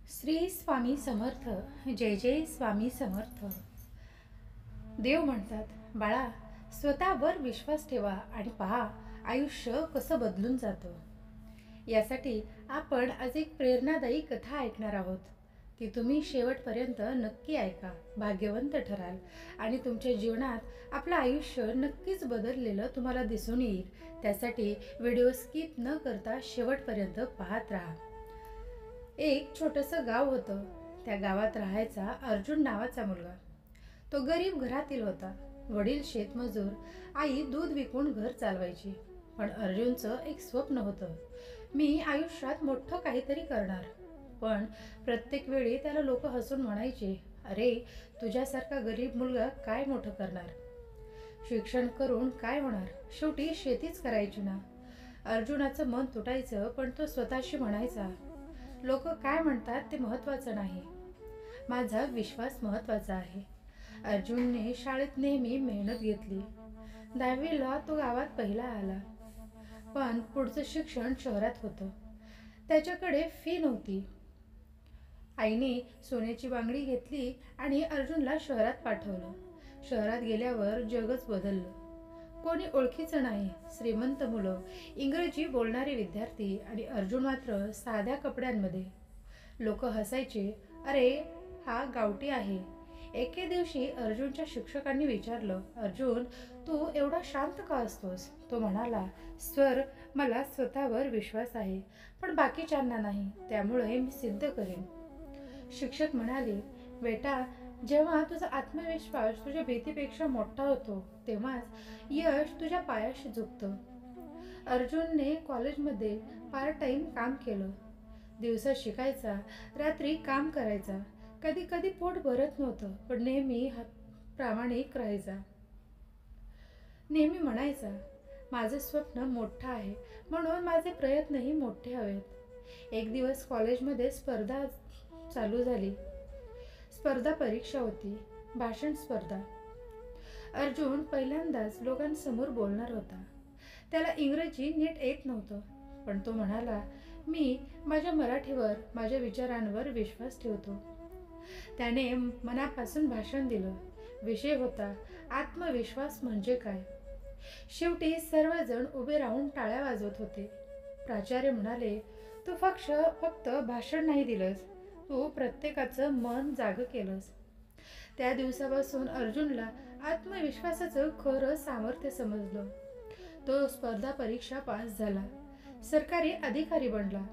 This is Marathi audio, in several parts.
श्री स्वामी समर्थ. जय जय स्वामी समर्थ. देव म्हणतात, बाळा, स्वतःवर विश्वास ठेवा आणि पहा आयुष्य कसं बदलून जातं. यासाठी आपण आज एक प्रेरणादायी कथा ऐकणार आहोत. ती तुम्ही शेवटपर्यंत नक्की ऐका. भाग्यवंत ठराल आणि तुमच्या जीवनात आपलं आयुष्य नक्कीच बदललेलं तुम्हाला दिसून येईल. त्यासाठी व्हिडिओ स्किप न करता शेवटपर्यंत पाहत राहा. एक छोटंसं गाव होतं. त्या गावात राहायचा अर्जुन नावाचा मुलगा. तो गरीब घरातील होता. वडील शेतमजूर, आई दूध विकून घर चालवायची. पण अर्जुनचं एक स्वप्न होतं, मी आयुष्यात मोठं काहीतरी करणार. पण प्रत्येक वेळी त्याला लोक हसून म्हणायचे, अरे, तुझ्यासारखा गरीब मुलगा काय मोठं करणार, शिक्षण करून काय होणार, शेवटी शेतीच करायची ना. अर्जुनाचं मन तुटायचं, पण तो स्वतःशी म्हणायचा, लोक काय म्हणतात ते महत्त्वाचं नाही, माझा विश्वास महत्त्वाचा आहे. अर्जुनने शाळेत नेहमी मेहनत घेतली. 10वीला तो गावात पहिला आला. पण पुढचं शिक्षण शहरात होतं. त्याच्याकडे फी नव्हती. आईने सोन्याची बांगडी घेतली आणि अर्जुनला शहरात पाठवलं. शहरात गेल्यावर जगच बदललं. कोणी ओळखीचं नाही. श्रीमंत मुलं, इंग्रजी बोलणारे विद्यार्थी आणि अर्जुन मात्र साध्या कपड्यांमध्ये. लोक हसायचे, अरे, हा गावठी आहे. एके दिवशी अर्जुनच्या शिक्षकांनी विचारलं, अर्जुन, तू एवढा शांत का असतोस? तो म्हणाला, सर, मला स्वतःवर विश्वास आहे, पण बाकीच्यांना नाही, त्यामुळे मी सिद्ध करेन. शिक्षक म्हणाले, बेटा, जेव्हा तुझा आत्मविश्वास तुझ्या भीतीपेक्षा मोठा होतो तेव्हाच यश तुझ्या पायाशी झुकतं. अर्जुनने कॉलेजमध्ये पार्ट टाइम काम केलं. दिवसा शिकायचा, रात्री काम करायचा. कधी कधी पोट भरत नव्हतं, पण नेहमी प्रामाणिक राहायचा. नेहमी म्हणायचा, माझं स्वप्न मोठं आहे, म्हणून माझे प्रयत्नही मोठे हवेत. एक दिवस कॉलेजमध्ये स्पर्धा चालू झाली. स्पर्धा परीक्षा होती, भाषण स्पर्धा. अर्जुन पहिल्यांदाच लोकांसमोर बोलणार होता. त्याला इंग्रजी नीट येत नव्हतं, पण तो म्हणाला, मी माझ्या मराठीवर, माझ्या विचारांवर विश्वास ठेवतो. त्याने मनापासून भाषण दिलं. विषय होता, आत्मविश्वास म्हणजे काय. शेवटी सर्वजण उभे राहून टाळ्या वाजवत होते. प्राचार्य म्हणाले, तू फक्त भाषण नाही दिलंस, तू प्रत्येकाचं मन जागं केलंस. त्या दिवसापासून अर्जुनला आत्मविश्वासाचं खरं सामर्थ्य समजलं. तो स्पर्धा परीक्षा पास झाला, सरकारी अधिकारी बनला.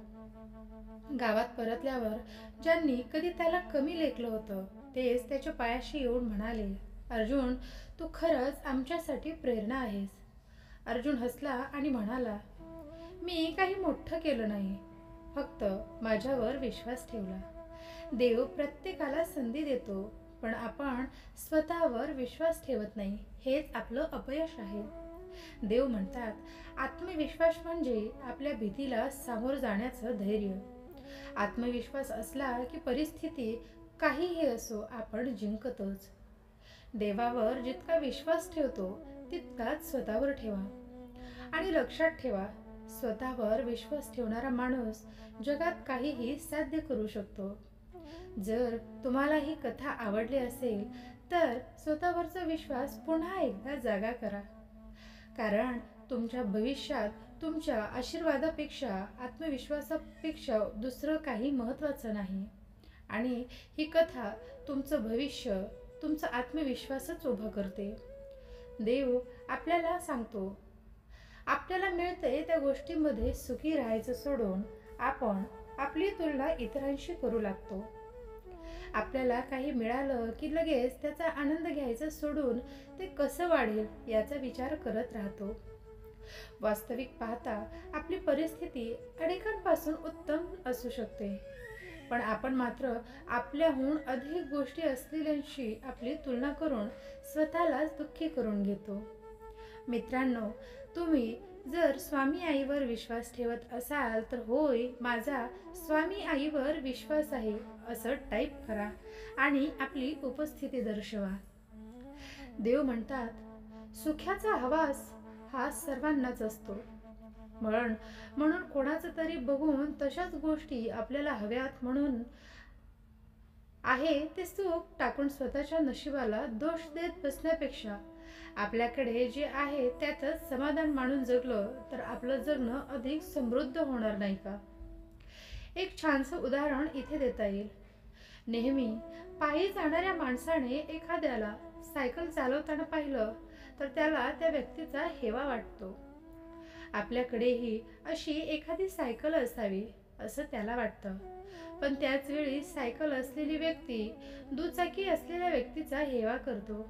गावात परतल्यावर ज्यांनी कधी त्याला कमी लेखलं होतं तेच त्याच्या पायाशी येऊन म्हणाले, अर्जुन, तू खरंच आमच्यासाठी प्रेरणा आहेस. अर्जुन हसला आणि म्हणाला, मी काही मोठं केलं नाही, फक्त माझ्यावर विश्वास ठेवला. देव प्रत्येकाला संधी देतो, पण आपण स्वतःवर विश्वास ठेवत नाही, हेच आपलं अपयश आहे. देव म्हणतात, आत्मविश्वास म्हणजे आपल्या भीतीला सामोर जाण्याचं धैर्य. आत्मविश्वास असला की परिस्थिती काहीही असो, आपण जिंकतोच. देवावर जितका विश्वास ठेवतो तितकाच स्वतःवर ठेवा. आणि लक्षात ठेवा, स्वतःवर विश्वास ठेवणारा माणूस जगात काहीही साध्य करू शकतो. जर तुम्हाला ही कथा आवडली असेल तर स्वतःवरचा विश्वास पुन्हा एकदा जागा करा. कारण तुमच्या भविष्यात तुमच्या आशीर्वादापेक्षा, आत्मविश्वासापेक्षा दुसरं काही महत्त्वाचं नाही. आणि ही कथा तुमचं भविष्य, तुमचा आत्मविश्वासच उभा करते. देव आपल्याला सांगतो, आपल्याला मिळते त्या गोष्टींमध्ये सुखी राहायचं सोडून आपण आपली तुलना इतरांशी करू लागतो. आपल्याला काही मिळालं की लगेच त्याचा आनंद घ्यायचा सोडून ते कसं वाढेल याचा विचार करत राहतो. वास्तविक पाहता आपली परिस्थिती अनेकांपासून उत्तम असू शकते, पण आपण मात्र आपल्याहून अधिक गोष्टी असलेल्यांशी आपली तुलना करून स्वतःलाच दुःखी करून घेतो. मित्रांनो, तुम्ही जर स्वामी आईवर विश्वास ठेवत असाल तर होय, माझा स्वामी आईवर विश्वास आहे असं टाईप करा आणि आपली उपस्थिती दर्शवा. देव म्हणतात, सुखाचा हवास हा सर्वांनाच असतो. म्हणून कोणाचं तरी बघून तशाच गोष्टी आपल्याला हव्यात म्हणून आहे ते सुख टाकून स्वतःच्या नशिबाला दोष देत बसण्यापेक्षा आपल्याकडे जे आहे त्यातच समाधान मानून जगलं तर आपलं जगणं अधिक समृद्ध होणार नाही का? एक छानसं उदाहरण इथे देता येईल. नेहमी पायी जाणाऱ्या माणसाने एखाद्याला सायकल चालवताना पाहिलं तर त्याला त्या व्यक्तीचा हेवा वाटतो. आपल्याकडेही अशी एखादी सायकल असावी असं त्याला वाटतं. पण त्याच वेळी सायकल असलेली व्यक्ती दुचाकी असलेल्या व्यक्तीचा हेवा करतो.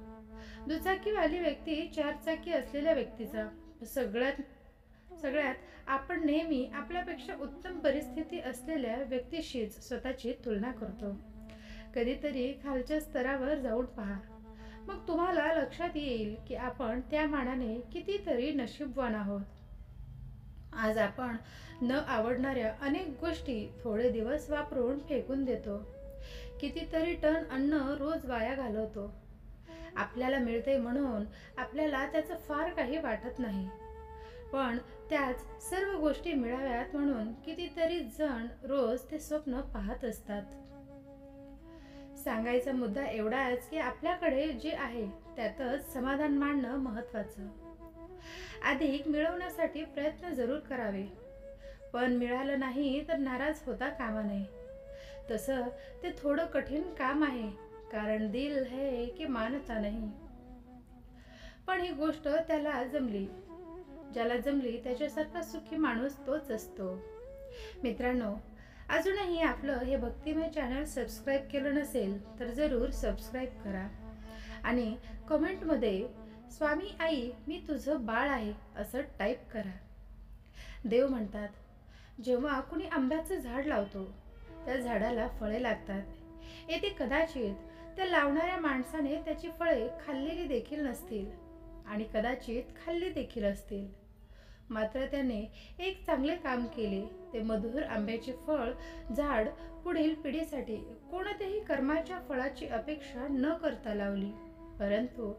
दुचाकीवाली व्यक्ती चारचाकी असलेल्या व्यक्तीचा. सगळ्यात सगळ्यात आपण नेहमी आपल्यापेक्षा उत्तम परिस्थिती असलेल्या व्यक्तीशीच स्वतःची तुलना करतो. कधीतरी खालच्या स्तरावर जाऊन पहा, मग तुम्हाला लक्षात येईल की आपण त्या मानाने कितीतरी नशीबवान आहोत. आज आपण न आवडणाऱ्या अनेक गोष्टी थोडे दिवस वापरून फेकून देतो. कितीतरी टन अन्न रोज वाया घालवतो. आपल्याला मिळते म्हणून आपल्याला त्याचं फार काही वाटत नाही. पण त्याच सर्व गोष्टी मिळाव्यात म्हणून कितीतरी जण रोज ते स्वप्न पाहत असतात. सांगायचा मुद्दा एवढाच की आपल्याकडे जे आहे त्यातच समाधान मानणं महत्त्वाचं. अधिक मिळवण्यासाठी प्रयत्न जरूर करावे, पण मिळालं नाही तर नाराज होता कामा नये. तसं ते थोडं कठीण काम आहे, कारण दिल है की मानता नहीं. पण ही गोष्ट त्याला जमली. ज्याला जमली त्याच्यासारखा सुखी माणूस तोच असतो. मित्रांनो, अजूनही आपलं हे भक्तिमय चॅनल सबस्क्राईब केलं नसेल तर जरूर सबस्क्राईब करा आणि कमेंटमध्ये स्वामी आई मी तुझं बाळ आहे असं टाईप करा. देव म्हणतात, जेव्हा कुणी आंब्याचं झाड लावतो त्या झाडाला फळे लागतात. येथे कदाचित त्या लावणाऱ्या माणसाने त्याची फळे खाल्लेली देखील नसतील आणि कदाचित खाल्ली देखील असतील. मात्र त्याने एक चांगले काम केले. ते मधुर आंब्याचे फळ झाड पुढील पिढीसाठी कोणत्याही कर्माच्या फळाची अपेक्षा न करता लावली. परंतु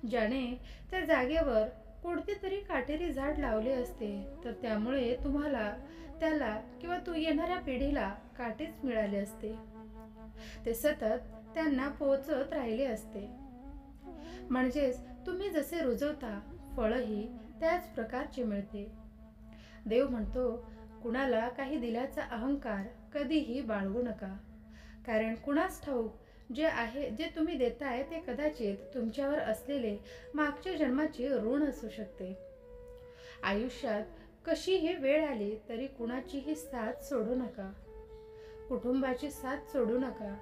ज्याने त्या जागेवर कोणते तरी काटेरी झाड लावले असते तर त्यामुळे तुम्हाला, त्याला किंवा तू येणाऱ्या पिढीला काटेच मिळाले असते. ते सतत त्यांना पोहोचत राहिले असते. म्हणजेच तुम्ही जसे रुजवता फळही त्याच प्रकारचे मिळते. देव म्हणतो, कुणाला काही दिल्याचा अहंकार कधीही बाळगू नका, कारण कुणास ठाऊक जे तुम्ही देताय ते कदाचित तुमच्यावर असलेले मागच्या जन्माचे ऋण असू शकते. आयुष्यात कशीही वेळ आली तरी कुणाचीही साथ सोडू नका. कुटुंबाची साथ सोडू नका,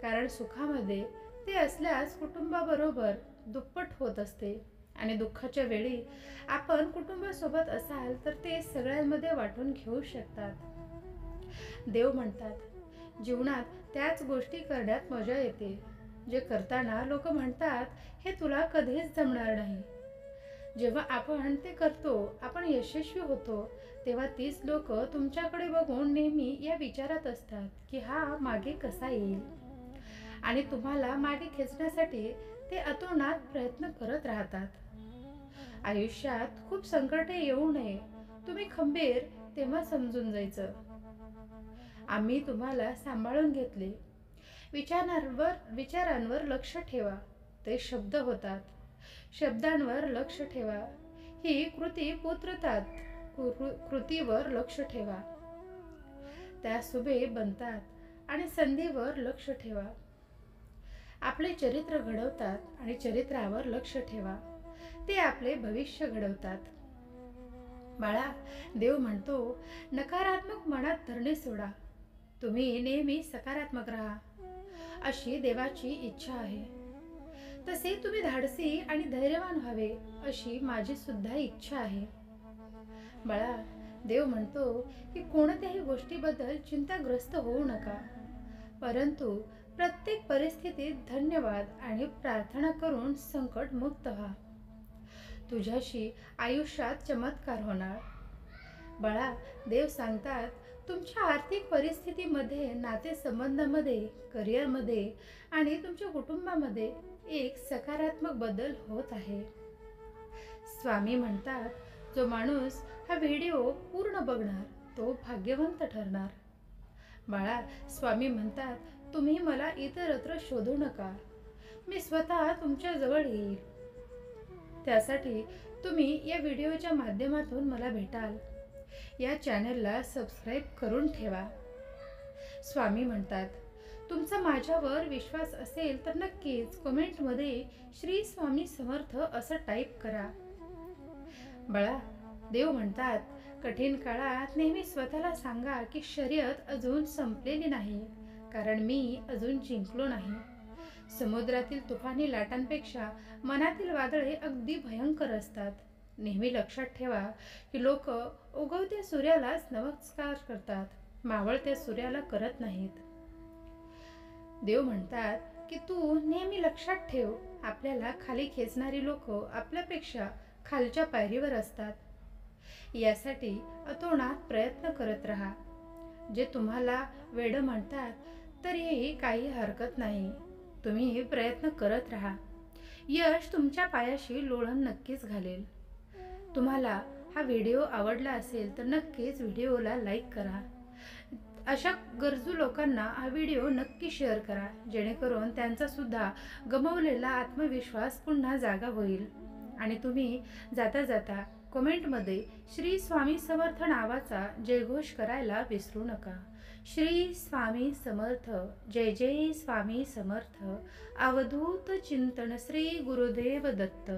कारण सुखामध्ये ते असल्यास कुटुंबाबरोबर दुप्पट होत असते आणि दुःखाच्या वेळी आपण कुटुंबासोबत असाल तर ते सगळ्यांमध्ये वाटून घेऊ शकतात. देव म्हणतात, जीवनात त्याच गोष्टी करण्यात मजा येते जे करताना लोक म्हणतात हे तुला कधीच जमणार नाही. जेव्हा आपण ते करतो, आपण यशस्वी होतो, तेव्हा तीच लोक तुमच्याकडे बघून नेहमी या विचारात असतात की हा मागे कसा येईल आणि तुम्हाला मागे खेचण्यासाठी ते अतोनात प्रयत्न करत राहतात. आयुष्यात खूप संकटे येऊ नये, तुम्ही खंबीर तेव्हा समजून जायचं. आम्ही तुम्हाला सांभाळून घेतले. विचारांवर लक्ष ठेवा, ते शब्द होतात. शब्दांवर लक्ष ठेवा, ही कृती पुत्रतात. कृतीवर लक्ष ठेवा, त्या शुभे बनतात आणि संधीवर लक्ष ठेवा. आपले चरित्र घडवतात आणि चरित्रावर लक्ष ठेवा, ते आपले भविष्य घडवतात. बाळा, देव म्हणतो, नकारात्मक मनात धरणे सोडा. तुम्ही नेहमी सकारात्मक राहा, अशी देवाची इच्छा आहे. तसे तुम्ही धाडसी आणि धैर्यवान व्हावे, अशी माझी सुद्धा इच्छा आहे. बाळा, देव म्हणतो की कोणत्याही गोष्टीबद्दल चिंताग्रस्त होऊ नका, परंतु प्रत्येक परिस्थितीत धन्यवाद आणि प्रार्थना करून संकट मुक्त व्हा. तुझ्याशी आयुष्यात चमत्कार होणार. बाळा, देव सांगतात, तुमच्या आर्थिक परिस्थितीमध्ये, नातेसंबंधामध्ये, करिअरमध्ये आणि तुमच्या कुटुंबामध्ये एक सकारात्मक बदल होत आहे. स्वामी म्हणतात, जो माणूस हा व्हिडिओ पूर्ण बघणार तो भाग्यवंत ठरणार. बाळा, स्वामी म्हणतात, तुम्ही मला इतरत्र शोधू नका, मी स्वतः तुमच्या जवळ येईल. त्यासाठी तुम्ही या व्हिडिओच्या माध्यमातून मला भेटाल. या चॅनलला सबस्क्राईब करून ठेवा. स्वामी म्हणतात, तुमचा माझ्यावर विश्वास असेल तर नक्कीच कमेंटमध्ये श्री स्वामी समर्थ असं टाईप करा. बाळा, देव म्हणतात, कठीण काळात नेहमी स्वतःला सांगा की शर्यत अजून संपलेली नाही, कारण मी अजून जिंकलो नाही. समुद्रातील तुफानी लाटांपेक्षा मनातील वादळे अगदी भयंकर असतात. नेहमी लक्षात ठेवा की लोक उगवत्या सूर्यालाच नमस्कार करतात, मावळत्या सूर्याला करत नाहीत. देव म्हणतात की तू नेहमी लक्षात ठेव, आपल्याला खाली खेचणारी लोक आपल्यापेक्षा खालच्या पायरीवर असतात. यासाठी अतोनात प्रयत्न करत राहा. जे तुम्हाला वेड म्हणतात तरीही काही हरकत नाही, तुम्ही प्रयत्न करत राहा. यश तुमच्या पायाशी लोळण नक्कीच घालेल. तुम्हाला हा व्हिडिओ आवडला असेल तर नक्कीच व्हिडिओला लाईक करा. अशा गरजू लोकांना हा व्हिडिओ नक्की शेअर करा, जेणेकरून त्यांचा सुद्धा गमावलेला आत्मविश्वास पुन्हा जागा होईल. आणि तुम्ही जाता जाता कमेंटमध्ये श्री स्वामी समर्थ नावाचा जयघोष करायला विसरू नका. श्री स्वामी समर्थ. जय जय स्वामी समर्थ. अवधूत चिंतन श्री गुरुदेव दत्त.